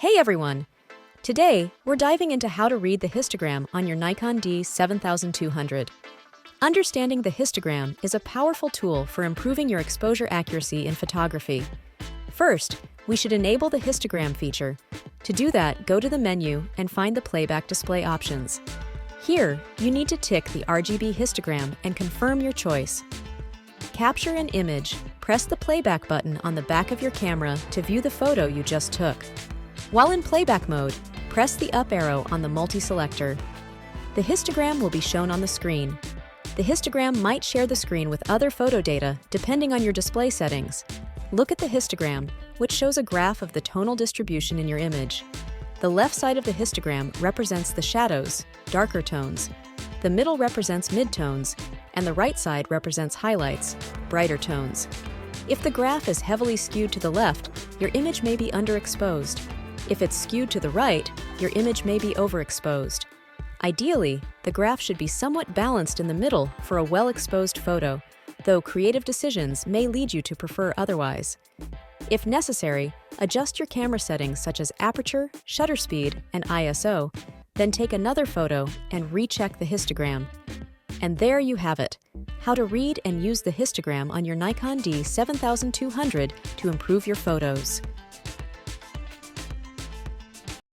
Hey everyone! Today, we're diving into how to read the histogram on your Nikon D7200. Understanding the histogram is a powerful tool for improving your exposure accuracy in photography. First, we should enable the histogram feature. To do that, go to the menu and find the playback display options. Here, you need to tick the RGB histogram and confirm your choice. Capture an image, press the playback button on the back of your camera to view the photo you just took. While in playback mode, press the up arrow on the multi-selector. The histogram will be shown on the screen. The histogram might share the screen with other photo data depending on your display settings. Look at the histogram, which shows a graph of the tonal distribution in your image. The left side of the histogram represents the shadows, darker tones. The middle represents midtones, and the right side represents highlights, brighter tones. If the graph is heavily skewed to the left, your image may be underexposed. If it's skewed to the right, your image may be overexposed. Ideally, the graph should be somewhat balanced in the middle for a well-exposed photo, though creative decisions may lead you to prefer otherwise. If necessary, adjust your camera settings such as aperture, shutter speed, and ISO, then take another photo and recheck the histogram. And there you have it, how to read and use the histogram on your Nikon D7200 to improve your photos.